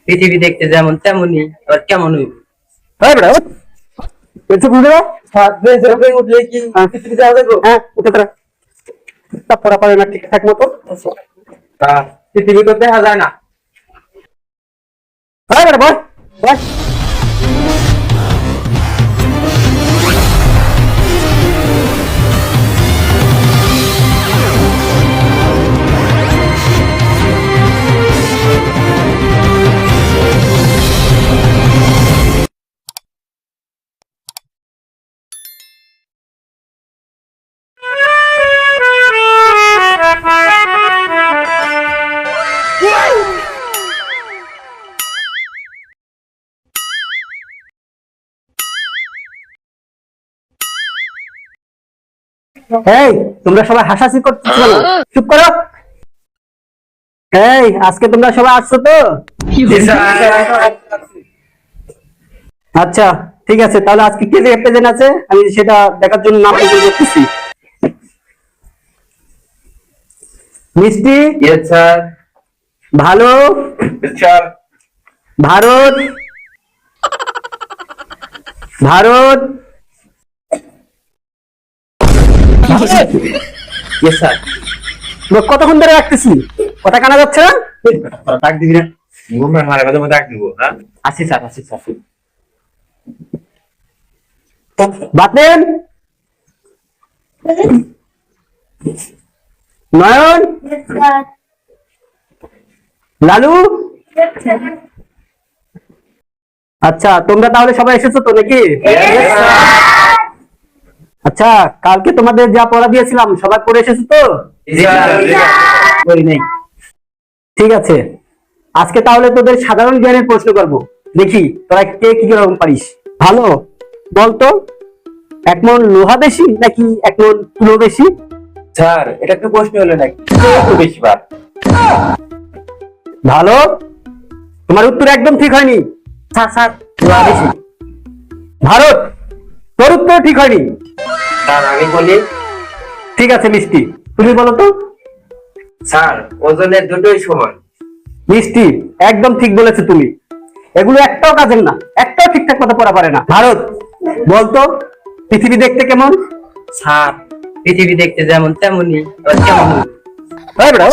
পৃথিবী দেখতে যেমন তেমনই আবার কেমন হইব? হ্যাঁ বেটা পেছু বুঝে দাও। উঠলে কি পৃথিবী যাওয়া যাবে? হ্যাঁ উঠে তোরা পড়া পারে না ঠিকঠাক মতো। পৃথিবী তো দেখা যায় না। হ্যাঁ বেটা বল বল। এই তোমরা সবাই হাসাহাসি করতেছো কেন? চুপ করো। এই আজকে তোমরা সবাই আসছো তো? আচ্ছা ঠিক আছে, তাহলে আজকে কে প্রেজেন্ট আছে আমি সেটা দেখার জন্য নাম করতেছি। মিষ্টি, ইয়েস স্যার। ভালো, sir. Bharat, Bharat, yes sir. কতক্ষণ ধরে রাখতেছি, কথা কানা যাচ্ছে না? ডাক দিবি না? ঘুমের মারে মাঝে মধ্যে ডাক দিব। হ্যাঁ, আসি স্যার, আসি স্যার। বাতেন, নয়ন, লালু। আচ্ছা তোমরা তাহলে সবাই এসেছো তো নাকি? আচ্ছা কালকে তোমাদের যা পড়া দিয়েছিলাম সবাই পড়ে এসেছো তো? করি নাই। ঠিক আছে, আজকে তাহলে তোদের সাধারণ জ্ঞানের প্রশ্ন করবো, দেখি তোরা কে কি রকম পারিস। ভালো বলতো, এক মন লোহা বেশি নাকি এক মন তুলো বেশি? স্যার, এটা একটু প্রশ্ন হলো নাকি? একটু বেশি বার। ভালো, তোমার উত্তর একদম ঠিক হয়নি। স্যার স্যার, লোহা বেশি। ভারত, তোর উত্তর ঠিক হয়নি। স্যার আমি বলি। ঠিক আছে মিষ্টি, তুমি বলো তো। স্যার, ওজনের দুটোই সমান। মিষ্টি, একদম ঠিক বলেছো তুমি। এগুলো একটাও কাজের না, একটাও ঠিকঠাক মতো পড়া পারে না। ভারত বলতো, পৃথিবী দেখতে কেমন? স্যার, পৃথিবী দেখতে যেমন তেমনই আবার কেমন হইব? হ্যাঁ বেটা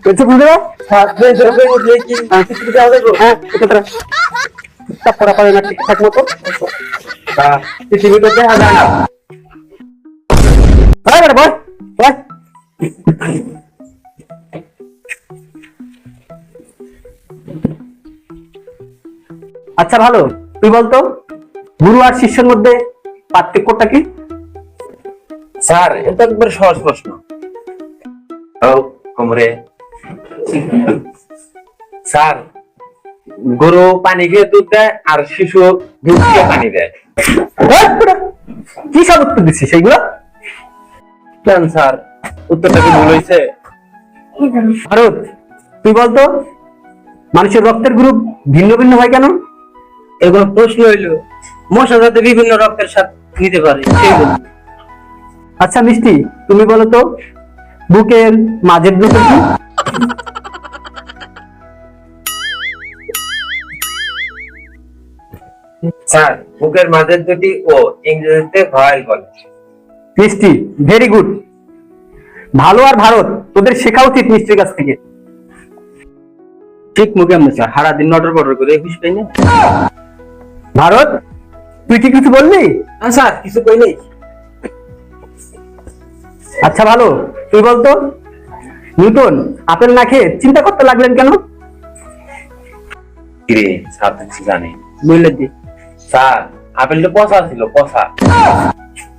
পেছু বুঝে দাও। স্যার, উঠলে কি পৃথিবী যাওয়া যাবে? হ্যাঁ উঠে তোরা পড়া পারে না ঠিকঠাক মতো। পৃথিবী তো দেখা যায় না। হ্যাঁ বেটা বল বল। আচ্ছা ভালো, তুই বলতো গুরু আর শিষ্যের মধ্যে পার্থক্যটা কি? স্যার, এটা একবার সহজ প্রশ্ন। ও কোমরে। স্যার, গরু পানি খেয়ে দুধ দেয় আর শিশু দুধ খেয়ে পানি দেয়। হ্যাঁ, বেটা, কি সব উত্তর দিচ্ছিস সেইগুলো? কেন স্যার, উত্তরটা কি ভুল হয়েছে? ভারত, তুই বলতো মানুষের রক্তের গ্রুপ ভিন্ন ভিন্ন হয় কেন? এগুলো প্রশ্ন হইলো, মশা যাতে বিভিন্ন রক্তের সাথে নিতে পারে সেই জন্য। আচ্ছা মিষ্টি, তুমি বলো তো বুকের মাঝের দুটো কি? স্যার, বুকের মাঝের দুটি ও ইংরেজিতে ভয়েল বলে। মিষ্টি, ভেরি গুড। ভালো আর ভারত, তোদের শেখা উচিত মিষ্টির কাছ থেকে। ঠিক মুখে আমি স্যার, সারাদিন নটর বটর করে খুশ পাই না। ভারত, তুই কি কিছু বললি? স্যার, কিছু কই নেই। আচ্ছা ভালো, তুই বলতো নিউটন আপেল না খেয়ে চিন্তা করতে লাগলেন কেন? কিরে স্যার, তো কিছু জানি বললে দি। স্যার, আপেলটা পচা ছিল, পচা।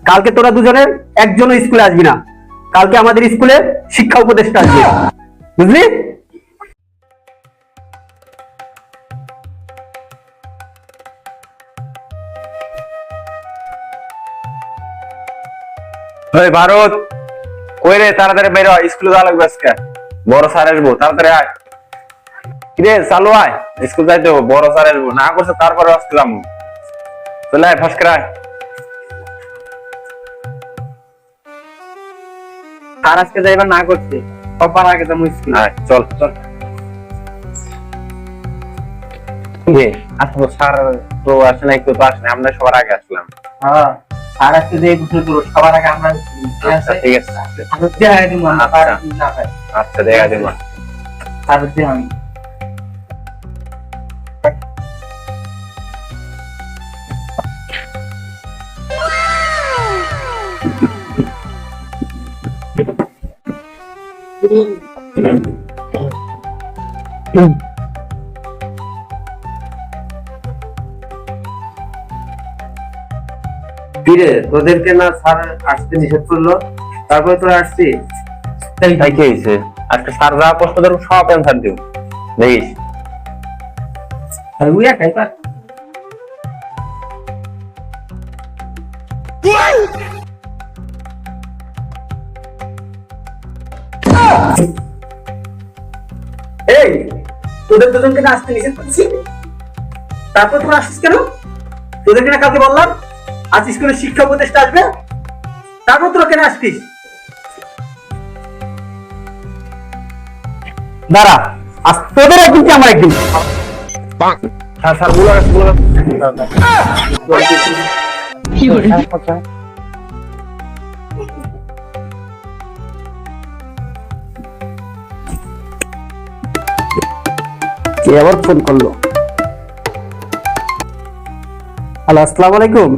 কালকে তোরা দুজনের একজনও স্কুলে আসবি না, কালকে আমাদের স্কুলে শিক্ষা উপদেষ্টা আসবে, বুঝলি? ওই ভারত, কই রে? তাড়াতাড়ি বের হ, স্কুলে যাওয়া লাগবে আজকে। বড় স্যার আসবো, তাড়াতাড়ি আয়। কিরে চালু আয়, স্কুল যাইতে হবে, বড় স্যার আসবো। না করছে তারপরে আজকে যাবো। চলে আয়, ফাঁস করে আয়। স্যার আজকে যাইবার না করছে, সবার আগে তো মুশকিল। আয়, চল চল। জি আচ্ছা তো স্যার তো আসে নাই, কেউ তো আসে নাই, আমরা সবার আগে আসলাম। হ্যাঁ স্যার আজকে যে গোসল করবো সবার আগে আমরা, ঠিক আচ্ছা আছে? ঠিক আছে। আমি দেখাই দিব না, আচ্ছা। না ভাই আচ্ছা দেখা দিন। স্যার দিয়ে আমি কিরে তোদেরকে না স্যার আসতে নিষেধ করলো, তারপরে তোরা আসছি? তাই কি হয়েছে? আজকে স্যার যা প্রশ্ন ধরুন সব অ্যান্সার দিও, দেখিস। উইয়া খাই পার এই তোদের দুজনকে না আসতে নিষেধ করছি, তারপর তোরা আসছিস কেন? তোদেরকে না কালকে বললাম আজ স্কুলে শিক্ষা উপদেষ্টা আসবে, তারপর তোরা কেন আসছিস? দাঁড়া, আজ তোদের একদিন কি আমার একদিন। স্যার স্যার বলে রাখছি, বলে রাখছি। কে আবার ফোন করলো? হ্যালো, আসসালামু আলাইকুম।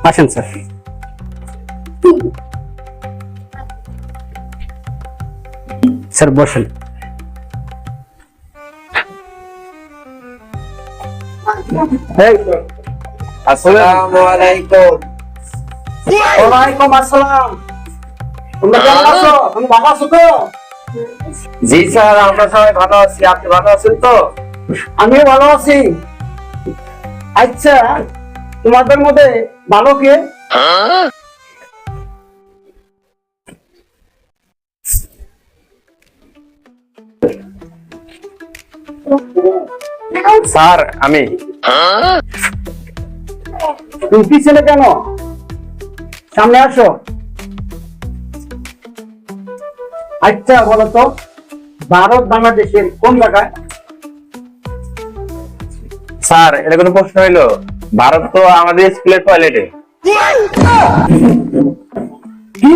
আসেন স্যার। স্যার বসেন। এই, আসসালামু আলাইকুম। ওয়ালাইকুম আসসালাম। তোমরা কেমন আছো? তুমি ভালো আছো তো? জি স্যার আমরা সবাই ভালো আছি, আপনি ভালো আছেন তো? আমিও ভালো আছি। আচ্ছা, তোমাদের মধ্যে ভালো কে? স্যার আমি। তুমি পিছনে কেন? সামনে আসো। আচ্ছা বলো তো, ভারত বাংলাদেশের কোন জায়গায়? স্যার এটা কোনো প্রশ্ন হইলো? ভারত তো আমাদের স্কুলের টয়লেটে। কি?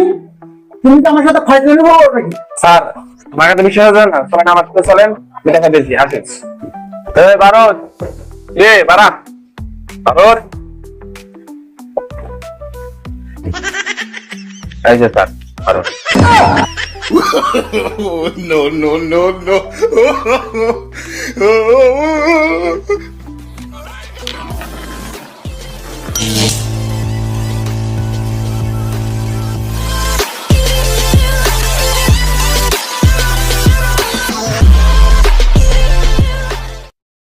তুমি তো আমার সাথে ফাইজলামি করো নাকি? স্যার আমার কাছে বিশ্বাস হয় না, সবাই আমার সাথে চলেন, আমি দেখা দিয়েছি, আসেন। এই ভারত, এ বারা ভারত, এই যে sir Bharat. no, no, no, no.